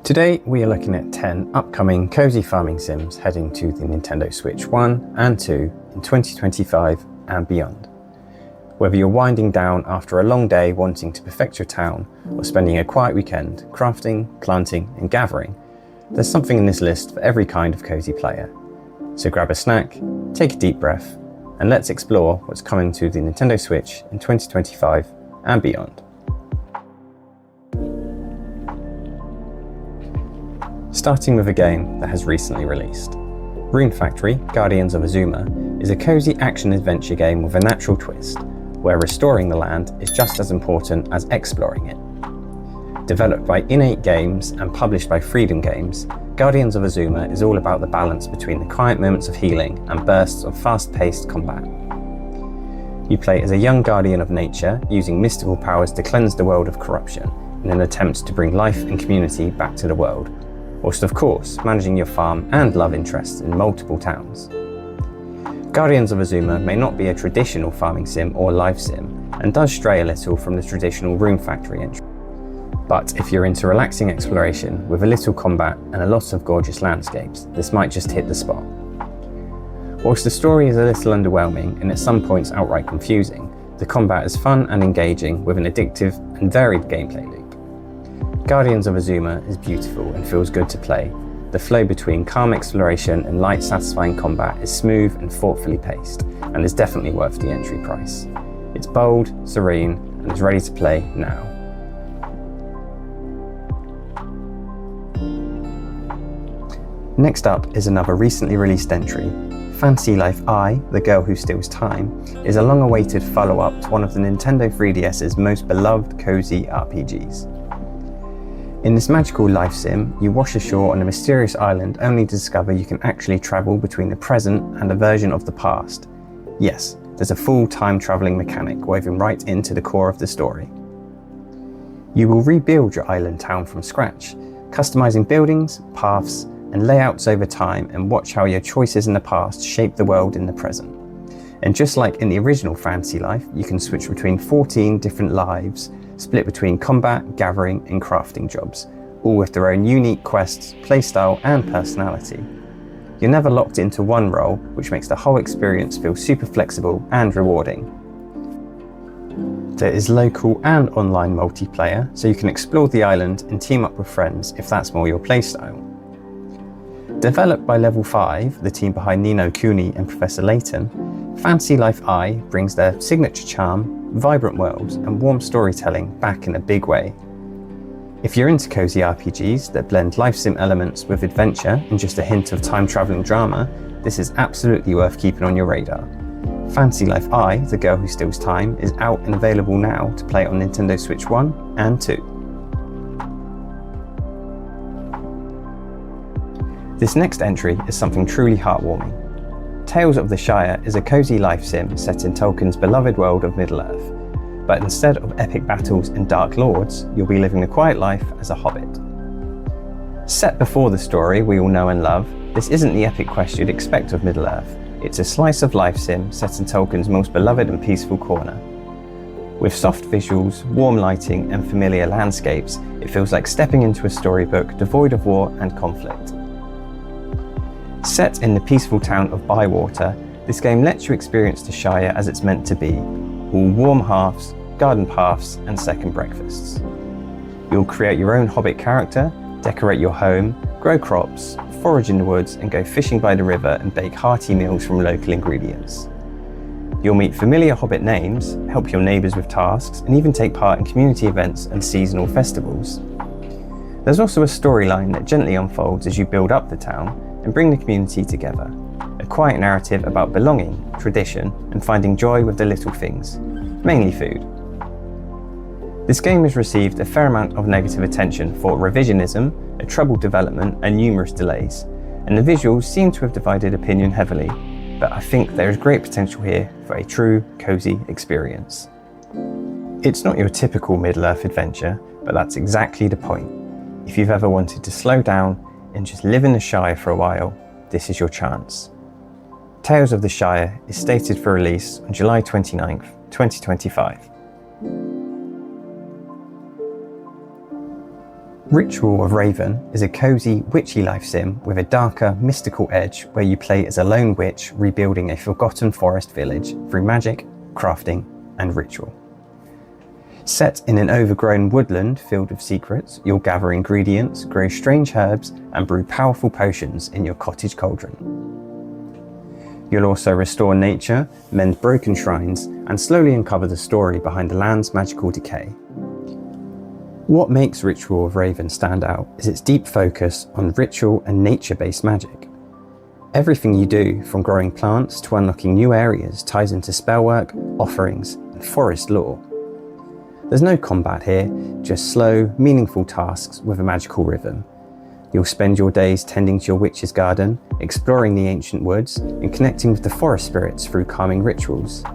Today we are looking at 10 upcoming cozy farming sims heading to the Nintendo Switch 1 and 2 in 2025 and beyond. Whether you're winding down after a long day wanting to perfect your town or spending a quiet weekend crafting, planting and gathering, there's something in this list for every kind of cozy player. So grab a snack, take a deep breath and let's explore what's coming to the Nintendo Switch in 2025 and beyond. Starting with a game that has recently released. Rune Factory: Guardians of Azuma is a cozy action-adventure game with a natural twist, where restoring the land is just as important as exploring it. Developed by Innate Games and published by Freedom Games, Guardians of Azuma is all about the balance between the quiet moments of healing and bursts of fast-paced combat. You play as a young guardian of nature, using mystical powers to cleanse the world of corruption in an attempt to bring life and community back to the world, whilst of course managing your farm and love interests in multiple towns. Guardians of Azuma may not be a traditional farming sim or life sim, and does stray a little from the traditional Rune Factory entry. But if you're into relaxing exploration with a little combat and a lot of gorgeous landscapes, this might just hit the spot. Whilst the story is a little underwhelming and at some points outright confusing, the combat is fun and engaging with an addictive and varied gameplay loop. Guardians of Azuma is beautiful and feels good to play. The flow between calm exploration and light satisfying combat is smooth and thoughtfully paced, and is definitely worth the entry price. It's bold, serene, and is ready to play now. Next up is another recently released entry. Fantasy Life I, The Girl Who Steals Time, is a long-awaited follow-up to one of the Nintendo 3DS's most beloved cozy RPGs. In this magical life sim, you wash ashore on a mysterious island only to discover you can actually travel between the present and a version of the past. Yes, there's a full time travelling mechanic woven right into the core of the story. You will rebuild your island town from scratch, customising buildings, paths, and layouts over time, and watch how your choices in the past shape the world in the present. And just like in the original Fantasy Life, you can switch between 14 different lives, split between combat, gathering and crafting jobs, all with their own unique quests, playstyle and personality. You're never locked into one role, which makes the whole experience feel super flexible and rewarding. There is local and online multiplayer, so you can explore the island and team up with friends if that's more your playstyle. Developed by Level 5, the team behind Ni no Kuni and Professor Layton, Fantasy Life I brings their signature charm, vibrant worlds and warm storytelling back in a big way. If you're into cozy RPGs that blend life sim elements with adventure and just a hint of time-travelling drama, this is absolutely worth keeping on your radar. Fantasy Life I, The Girl Who Steals Time, is out and available now to play on Nintendo Switch 1 and 2. This next entry is something truly heartwarming. Tales of the Shire is a cozy life sim set in Tolkien's beloved world of Middle-earth, but instead of epic battles and dark lords, you'll be living a quiet life as a hobbit. Set before the story we all know and love, this isn't the epic quest you'd expect of Middle-earth. It's a slice of life sim set in Tolkien's most beloved and peaceful corner. With soft visuals, warm lighting and familiar landscapes, it feels like stepping into a storybook devoid of war and conflict. Set in the peaceful town of Bywater, this game lets you experience the Shire as it's meant to be, all warm hearths, garden paths and second breakfasts. You'll create your own Hobbit character, decorate your home, grow crops, forage in the woods and go fishing by the river and bake hearty meals from local ingredients. You'll meet familiar Hobbit names, help your neighbours with tasks and even take part in community events and seasonal festivals. There's also a storyline that gently unfolds as you build up the town and bring the community together. A quiet narrative about belonging, tradition, and finding joy with the little things, mainly food. This game has received a fair amount of negative attention for revisionism, a troubled development, and numerous delays, and the visuals seem to have divided opinion heavily, but I think there is great potential here for a true, cozy experience. It's not your typical Middle-earth adventure, but that's exactly the point. If you've ever wanted to slow down and just live in the Shire for a while, this is your chance. Tales of the Shire is stated for release on July 29th, 2025. Ritual of Raven is a cozy, witchy life sim with a darker, mystical edge where you play as a lone witch rebuilding a forgotten forest village through magic, crafting, and ritual. Set in an overgrown woodland filled with secrets, you'll gather ingredients, grow strange herbs, and brew powerful potions in your cottage cauldron. You'll also restore nature, mend broken shrines, and slowly uncover the story behind the land's magical decay. What makes Ritual of Raven stand out is its deep focus on ritual and nature-based magic. Everything you do, from growing plants to unlocking new areas, ties into spellwork, offerings, and forest lore. There's no combat here, just slow, meaningful tasks with a magical rhythm. You'll spend your days tending to your witch's garden, exploring the ancient woods, and connecting with the forest spirits through calming rituals.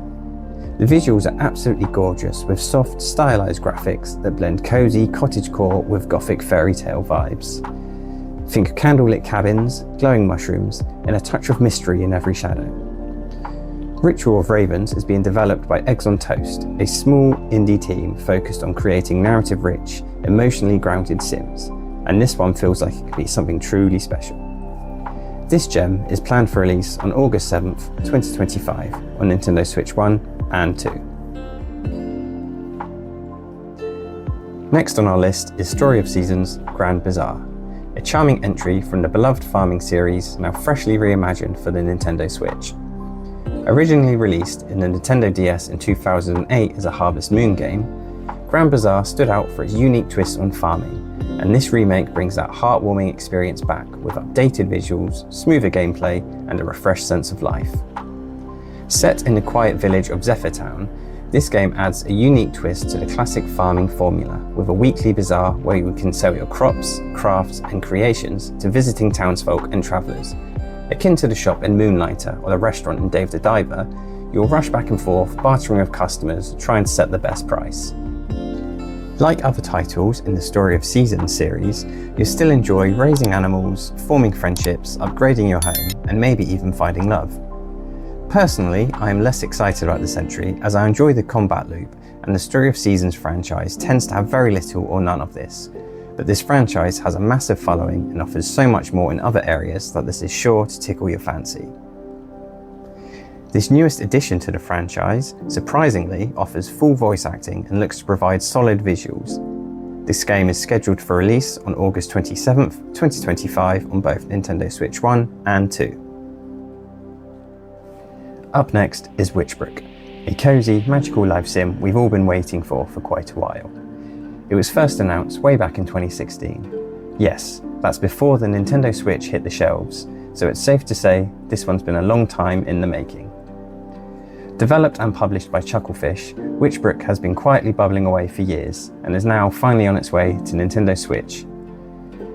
The visuals are absolutely gorgeous, with soft, stylized graphics that blend cozy cottagecore with gothic fairy tale vibes. Think candlelit cabins, glowing mushrooms, and a touch of mystery in every shadow. Ritual of Ravens is being developed by Eggs on Toast, a small indie team focused on creating narrative-rich, emotionally grounded sims, and this one feels like it could be something truly special. This gem is planned for release on August 7th, 2025 on Nintendo Switch 1 and 2. Next on our list is Story of Seasons Grand Bazaar, a charming entry from the beloved farming series now freshly reimagined for the Nintendo Switch. Originally released in the Nintendo DS in 2008 as a Harvest Moon game, Grand Bazaar stood out for its unique twist on farming, and this remake brings that heartwarming experience back with updated visuals, smoother gameplay, and a refreshed sense of life. Set in the quiet village of Zephyrtown, this game adds a unique twist to the classic farming formula, with a weekly bazaar where you can sell your crops, crafts, and creations to visiting townsfolk and travellers. Akin to the shop in Moonlighter or the restaurant in Dave the Diver, you'll rush back and forth, bartering with customers, trying to set the best price. Like other titles in the Story of Seasons series, you'll still enjoy raising animals, forming friendships, upgrading your home, and maybe even finding love. Personally, I am less excited about this entry as I enjoy the combat loop, and the Story of Seasons franchise tends to have very little or none of this. But this franchise has a massive following and offers so much more in other areas that this is sure to tickle your fancy. This newest addition to the franchise, surprisingly, offers full voice acting and looks to provide solid visuals. This game is scheduled for release on August 27th, 2025 on both Nintendo Switch 1 and 2. Up next is Witchbrook, a cozy, magical life sim we've all been waiting for quite a while. It was first announced way back in 2016. Yes, that's before the Nintendo Switch hit the shelves, so it's safe to say this one's been a long time in the making. Developed and published by Chucklefish, Witchbrook has been quietly bubbling away for years and is now finally on its way to Nintendo Switch.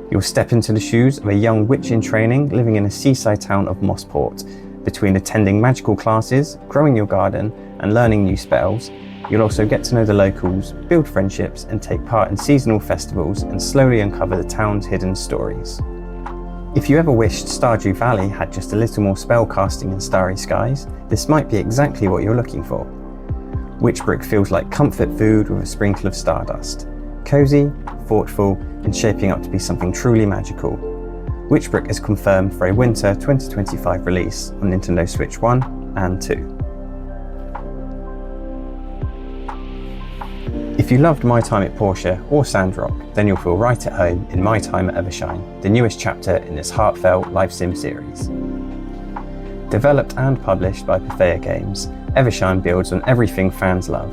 You'll step into the shoes of a young witch in training living in a seaside town of Mossport. Between attending magical classes, growing your garden, and learning new spells, you'll also get to know the locals, build friendships, and take part in seasonal festivals and slowly uncover the town's hidden stories. If you ever wished Stardew Valley had just a little more spellcasting and starry skies, this might be exactly what you're looking for. Witchbrook feels like comfort food with a sprinkle of stardust. Cozy, thoughtful, and shaping up to be something truly magical. Witchbrook is confirmed for a winter 2025 release on Nintendo Switch 1 and 2. If you loved My Time at Portia or Sandrock, then you'll feel right at home in My Time at Evershine, the newest chapter in this heartfelt life sim series. Developed and published by Pathea Games, Evershine builds on everything fans love: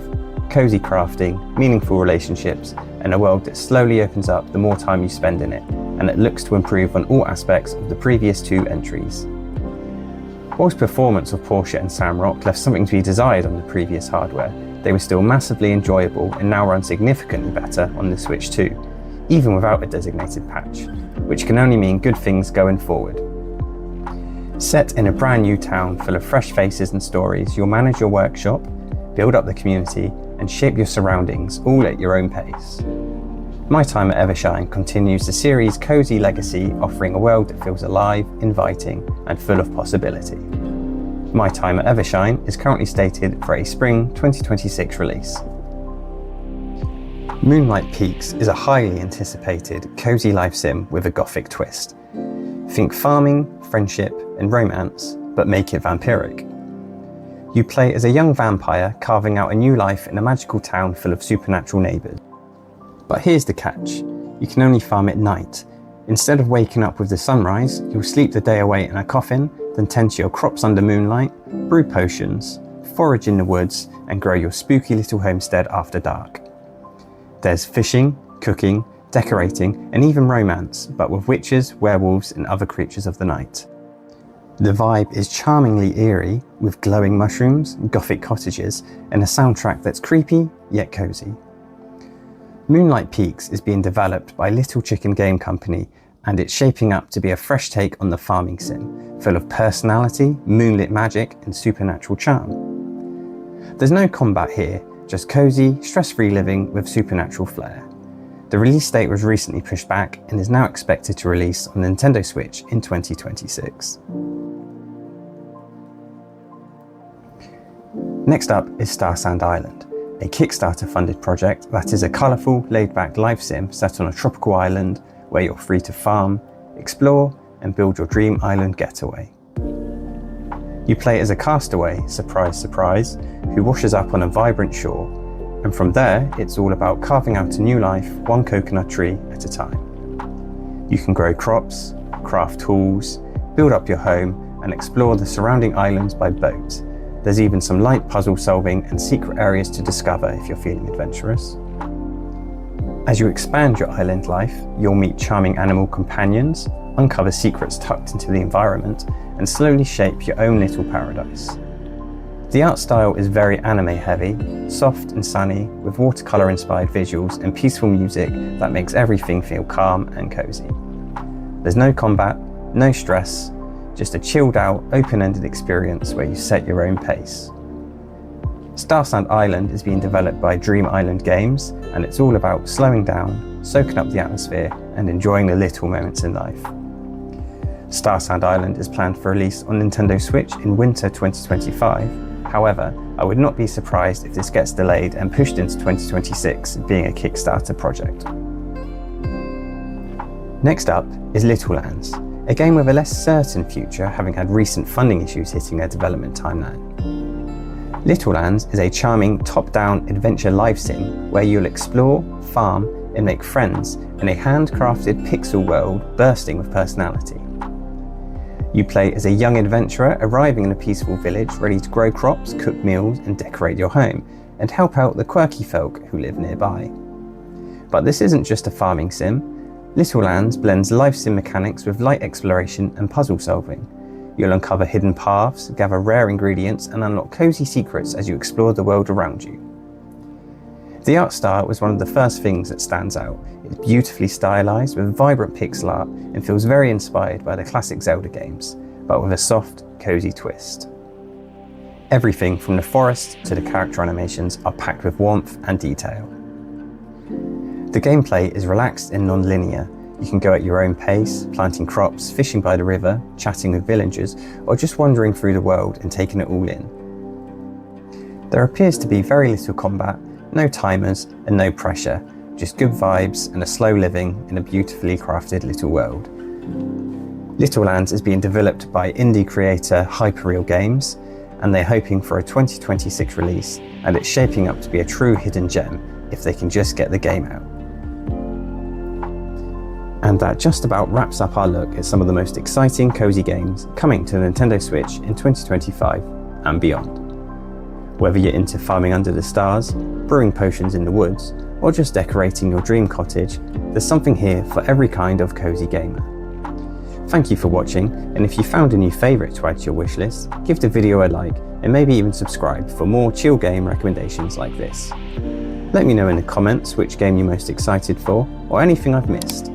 cozy crafting, meaningful relationships, and a world that slowly opens up the more time you spend in it, and it looks to improve on all aspects of the previous two entries. Whilst performance of Portia and Samrock left something to be desired on the previous hardware, they were still massively enjoyable and now run significantly better on the Switch 2, even without a designated patch, which can only mean good things going forward. Set in a brand new town full of fresh faces and stories, you'll manage your workshop, build up the community, and shape your surroundings all at your own pace. My Time at Evershine continues the series' cozy legacy, offering a world that feels alive, inviting, and full of possibility. My Time at Evershine is currently stated for a spring 2026 release. Moonlight Peaks is a highly anticipated, cosy life sim with a gothic twist. Think farming, friendship, and romance, but make it vampiric. You play as a young vampire carving out a new life in a magical town full of supernatural neighbours. But here's the catch, you can only farm at night. Instead of waking up with the sunrise, you'll sleep the day away in a coffin, then tend to your crops under moonlight, brew potions, forage in the woods, and grow your spooky little homestead after dark. There's fishing, cooking, decorating, and even romance, but with witches, werewolves, and other creatures of the night. The vibe is charmingly eerie, with glowing mushrooms, gothic cottages, and a soundtrack that's creepy, yet cozy. Moonlight Peaks is being developed by Little Chicken Game Company, and it's shaping up to be a fresh take on the farming sim, full of personality, moonlit magic, and supernatural charm. There's no combat here, just cozy, stress-free living with supernatural flair. The release date was recently pushed back and is now expected to release on Nintendo Switch in 2026. Next up is Starsand Island, a Kickstarter-funded project that is a colourful, laid-back life sim set on a tropical island where you're free to farm, explore, and build your dream island getaway. You play as a castaway, surprise surprise, who washes up on a vibrant shore, and from there it's all about carving out a new life one coconut tree at a time. You can grow crops, craft tools, build up your home, and explore the surrounding islands by boat. There's even some light puzzle solving and secret areas to discover if you're feeling adventurous. As you expand your island life, you'll meet charming animal companions, uncover secrets tucked into the environment, and slowly shape your own little paradise. The art style is very anime heavy, soft and sunny, with watercolour inspired visuals and peaceful music that makes everything feel calm and cozy. There's no combat, no stress, just a chilled out, open-ended experience where you set your own pace. Starsand Island is being developed by Dream Island Games, and it's all about slowing down, soaking up the atmosphere, and enjoying the little moments in life. Starsand Island is planned for release on Nintendo Switch in winter 2025. However, I would not be surprised if this gets delayed and pushed into 2026, being a Kickstarter project. Next up is Littlelands, a game with a less certain future, having had recent funding issues hitting their development timeline. Littlelands is a charming top-down adventure live sim where you'll explore, farm, and make friends in a handcrafted pixel world bursting with personality. You play as a young adventurer arriving in a peaceful village ready to grow crops, cook meals, and decorate your home, and help out the quirky folk who live nearby. But this isn't just a farming sim. Littlelands blends life sim mechanics with light exploration and puzzle solving. You'll uncover hidden paths, gather rare ingredients, and unlock cozy secrets as you explore the world around you. The art style was one of the first things that stands out. It's beautifully stylized with vibrant pixel art and feels very inspired by the classic Zelda games, but with a soft, cozy twist. Everything from the forest to the character animations are packed with warmth and detail. The gameplay is relaxed and non-linear. You can go at your own pace, planting crops, fishing by the river, chatting with villagers, or just wandering through the world and taking it all in. There appears to be very little combat, no timers, and no pressure, just good vibes and a slow living in a beautifully crafted little world. Littlelands is being developed by indie creator Hyperreal Games, and they're hoping for a 2026 release, and it's shaping up to be a true hidden gem if they can just get the game out. And that just about wraps up our look at some of the most exciting cozy games coming to the Nintendo Switch in 2025 and beyond. Whether you're into farming under the stars, brewing potions in the woods, or just decorating your dream cottage, there's something here for every kind of cozy gamer. Thank you for watching, and if you found a new favourite to add to your wishlist, give the video a like and maybe even subscribe for more chill game recommendations like this. Let me know in the comments which game you're most excited for, or anything I've missed.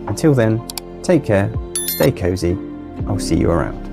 Until then, take care, stay cozy, I'll see you around.